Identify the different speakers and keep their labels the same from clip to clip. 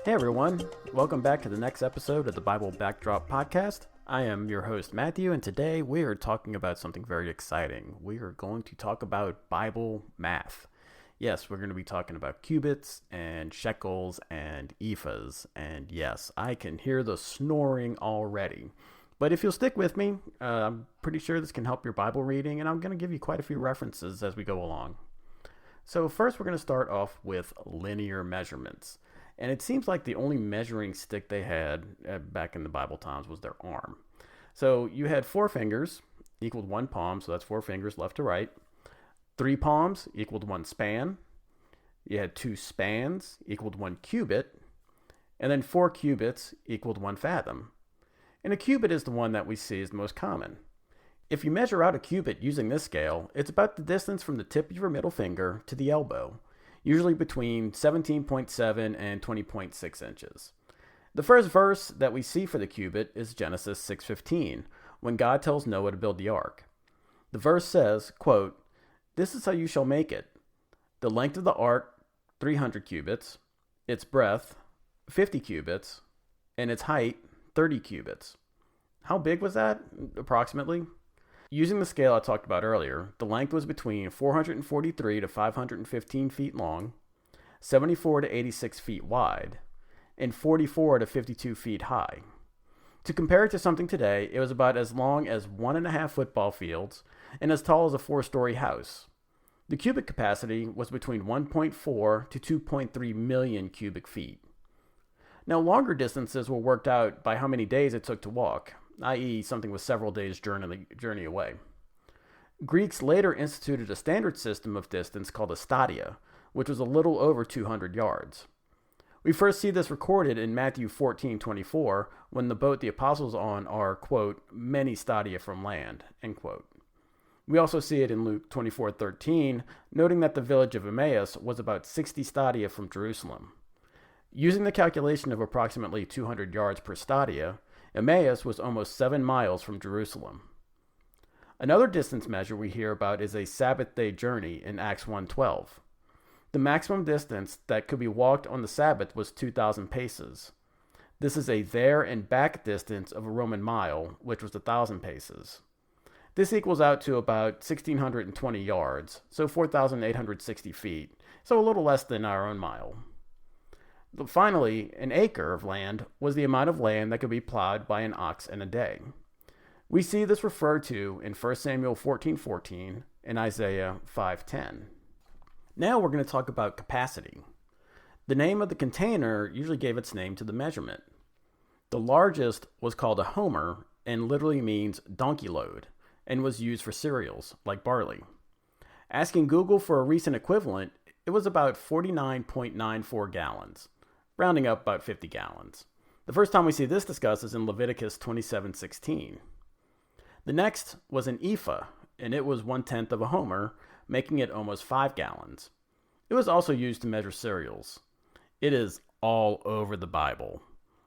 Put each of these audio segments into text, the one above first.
Speaker 1: Hey everyone, welcome back to the next episode of the Bible Backdrop Podcast. I am your host Matthew, and today we are talking about something very exciting. We are going to talk about Bible math. Yes, we're going to be talking about cubits and shekels and ephahs, and yes, I can hear the snoring already. But if you'll stick with me, I'm pretty sure this can help your Bible reading, and I'm going to give you quite a few references as we go along. So first, we're going to start off with linear measurements. And it seems like the only measuring stick they had back in the Bible times was their arm. So you had 4 fingers equaled 1 palm, so that's 4 fingers left to right. 3 palms equaled 1 span. You had 2 spans equaled 1 cubit. And then 4 cubits equaled 1 fathom. And a cubit is the one that we see is the most common. If you measure out a cubit using this scale, it's about the distance from the tip of your middle finger to the elbow, usually between 17.7 and 20.6 inches. The first verse that we see for the cubit is Genesis 6:15, when God tells Noah to build the ark. The verse says, quote, "This is how you shall make it. The length of the ark, 300 cubits, its breadth, 50 cubits, and its height, 30 cubits. How big was that, approximately? Using the scale I talked about earlier, the length was between 443 to 515 feet long, 74 to 86 feet wide, and 44 to 52 feet high. To compare it to something today, it was about as long as 1.5 football fields and as tall as a 4-story house. The cubic capacity was between 1.4 to 2.3 million cubic feet. Now, longer distances were worked out by how many days it took to walk, i.e. something with several days' journey away. Greeks later instituted a standard system of distance called a stadia, which was a little over 200 yards. We first see this recorded in Matthew 14:24, when the boat the apostles on are, quote, many stadia from land, end quote. We also see it in Luke 24:13, noting that the village of Emmaus was about 60 stadia from Jerusalem. Using the calculation of approximately 200 yards per stadia, Emmaus was almost 7 miles from Jerusalem. Another distance measure we hear about is a Sabbath day journey in Acts 1:12. The maximum distance that could be walked on the Sabbath was 2,000 paces. This is a there and back distance of a Roman mile, which was 1,000 paces. This equals out to about 1,620 yards, so 4,860 feet, so a little less than our own mile. Finally, an acre of land was the amount of land that could be plowed by an ox in a day. We see this referred to in 1 Samuel 14:14 and Isaiah 5:10. Now we're going to talk about capacity. The name of the container usually gave its name to the measurement. The largest was called a homer and literally means donkey load and was used for cereals like barley. Asking Google for a recent equivalent, it was about 49.94 gallons. Rounding up about 50 gallons. The first time we see this discussed is in Leviticus 27:16. The next was an ephah, and it was 1/10 of a homer, making it almost 5 gallons. It was also used to measure cereals. It is all over the Bible.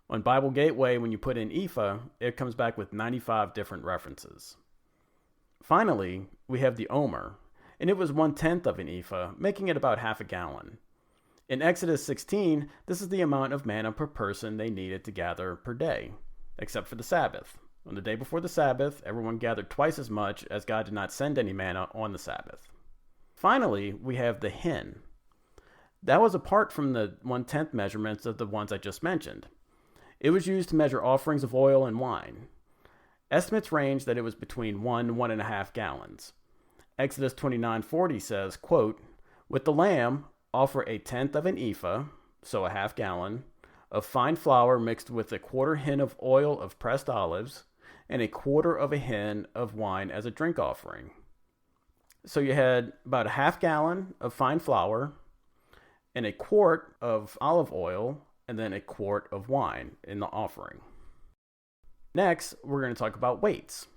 Speaker 1: On Bible Gateway, when you put in ephah, it comes back with 95 different references. Finally, we have the omer, and it was 1/10 of an ephah, making it about half a gallon. In Exodus 16, this is the amount of manna per person they needed to gather per day, except for the Sabbath. On the day before the Sabbath, everyone gathered twice as much, as God did not send any manna on the Sabbath. Finally, we have the hin. That was apart from the 1/10 measurements of the ones I just mentioned. It was used to measure offerings of oil and wine. Estimates range that it was between 1 and 1.5 gallons. Exodus 29:40 says, quote, "With the lamb, offer 1/10 of an ephah, so a half gallon, of fine flour mixed with 1/4 hin of oil of pressed olives, and 1/4 hin of wine as a drink offering." So you had about a half gallon of fine flour, and 1 quart of olive oil, and then 1 quart of wine in the offering. Next, we're going to talk about weights.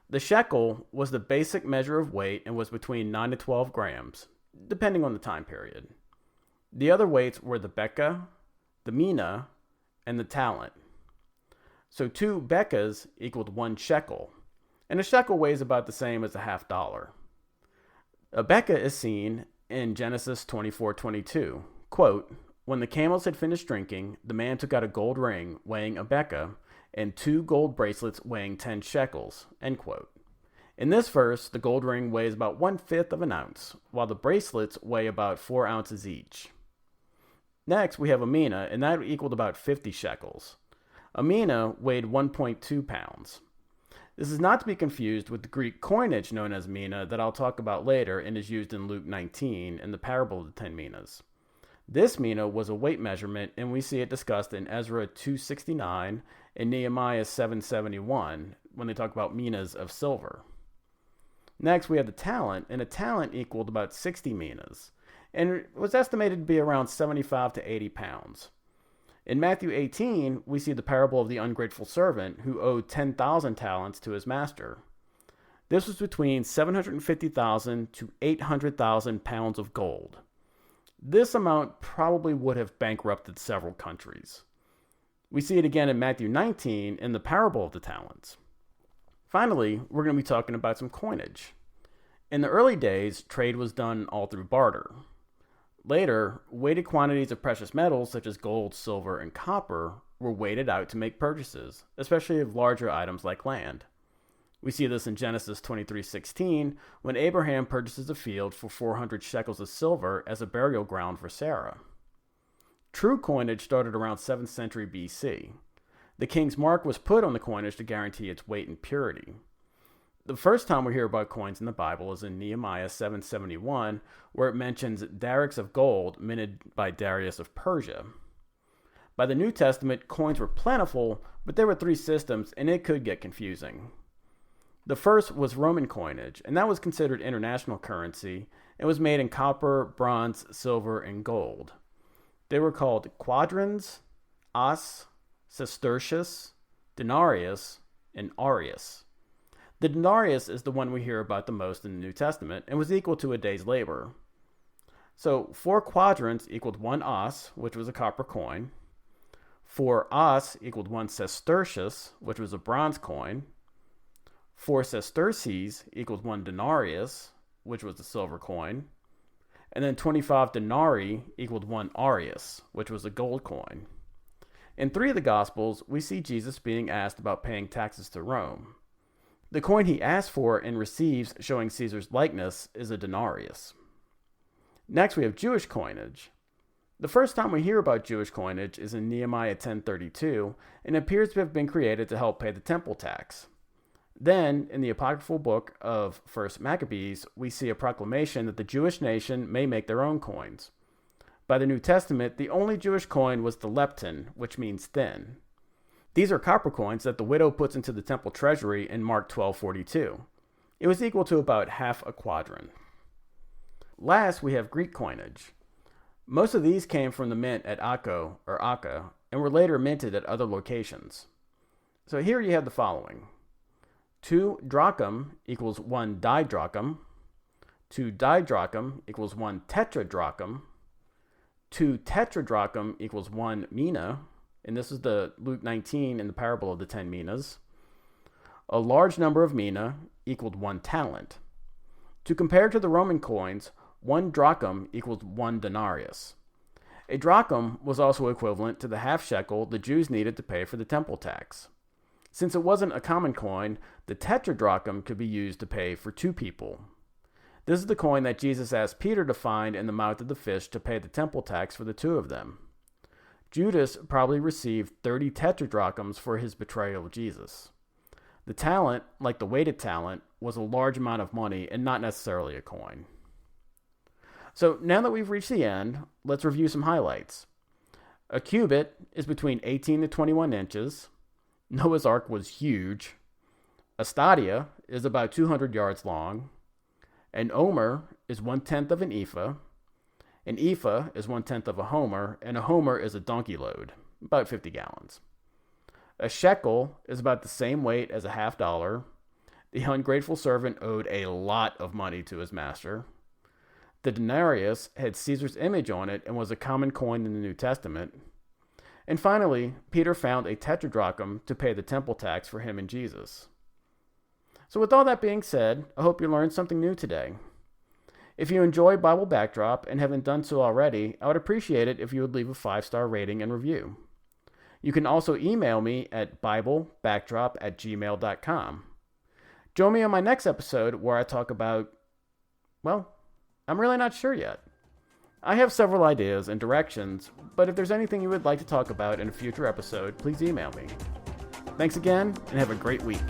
Speaker 1: The shekel was the basic measure of weight and was between 9 to 12 grams, depending on the time period. The other weights were the beka, the mina, and the talent. So 2 bekas equaled 1 shekel, and a shekel weighs about the same as a $0.50. A beka is seen in Genesis 24:22. Quote, When the camels had finished drinking, the man took out a gold ring weighing a beka and 2 gold bracelets weighing 10 shekels. End quote. In this verse, the gold ring weighs about 1/5 of an ounce, while the bracelets weigh about 4 ounces each. Next, we have a mina, and that equaled about 50 shekels. A mina weighed 1.2 pounds. This is not to be confused with the Greek coinage known as mina that I'll talk about later and is used in Luke 19 in the parable of the 10 minas. This mina was a weight measurement, and we see it discussed in Ezra 269 and Nehemiah 771 when they talk about minas of silver. Next, we have the talent, and a talent equaled about 60 minas, and it was estimated to be around 75 to 80 pounds. In Matthew 18, we see the parable of the ungrateful servant who owed 10,000 talents to his master. This was between 750,000 to 800,000 pounds of gold. This amount probably would have bankrupted several countries. We see it again in Matthew 19 in the parable of the talents. Finally, we're going to be talking about some coinage. In the early days, trade was done all through barter. Later, weighted quantities of precious metals such as gold, silver, and copper were weighted out to make purchases, especially of larger items like land. We see this in Genesis 23:16 when Abraham purchases a field for 400 shekels of silver as a burial ground for Sarah. True coinage started around 7th century BC. The king's mark was put on the coinage to guarantee its weight and purity. The first time we hear about coins in the Bible is in Nehemiah 771, where it mentions darics of gold minted by Darius of Persia. By the New Testament, coins were plentiful, but there were 3 systems, and it could get confusing. The first was Roman coinage, and that was considered international currency. It was made in copper, bronze, silver, and gold. They were called quadrans, as, sestertius, denarius, and aureus. The denarius is the one we hear about the most in the New Testament and was equal to a day's labor. So 4 quadrants equaled 1 as, which was a copper coin. 4 as equaled 1 sestertius, which was a bronze coin. 4 sesterces equaled 1 denarius, which was a silver coin. And then 25 denarii equaled 1 aureus, which was a gold coin. In 3 of the Gospels, we see Jesus being asked about paying taxes to Rome. The coin he asks for and receives showing Caesar's likeness is a denarius. Next, we have Jewish coinage. The first time we hear about Jewish coinage is in Nehemiah 10:32, and appears to have been created to help pay the temple tax. Then, in the apocryphal book of 1 Maccabees, we see a proclamation that the Jewish nation may make their own coins. By the New Testament, the only Jewish coin was the lepton, which means thin. These are copper coins that the widow puts into the temple treasury in Mark 12:42. It was equal to about half a quadrant. Last, we have Greek coinage. Most of these came from the mint at Akko or Akka and were later minted at other locations. So here you have the following. 2 drachm equals 1 didrachm. 2 didrachm equals 1 tetradrachm. 2 tetradrachm equals 1 mina. And this is the Luke 19 in the parable of the 10 minas. A large number of mina equaled 1 talent. To compare to the Roman coins, 1 drachm equals 1 denarius. A drachm was also equivalent to the half shekel the Jews needed to pay for the temple tax. Since it wasn't a common coin, the tetradrachm could be used to pay for 2 people. This is the coin that Jesus asked Peter to find in the mouth of the fish to pay the temple tax for the 2 of them. Judas probably received 30 tetradrachms for his betrayal of Jesus. The talent, like the weighted talent, was a large amount of money and not necessarily a coin. So now that we've reached the end, let's review some highlights. A cubit is between 18 to 21 inches. Noah's Ark was huge. A stadia is about 200 yards long. An omer is 1/10 of an ephah. An ephah is 1/10 of a homer, and a homer is a donkey load, about 50 gallons. A shekel is about the same weight as a $50. The ungrateful servant owed a lot of money to his master. The denarius had Caesar's image on it and was a common coin in the New Testament. And finally, Peter found a tetradrachm to pay the temple tax for him and Jesus. So with all that being said, I hope you learned something new today. If you enjoy Bible Backdrop and haven't done so already, I would appreciate it if you would leave a 5-star rating and review. You can also email me at biblebackdrop@gmail.com. Join me on my next episode where I talk about, well, I'm really not sure yet. I have several ideas and directions, but if there's anything you would like to talk about in a future episode, please email me. Thanks again, and have a great week.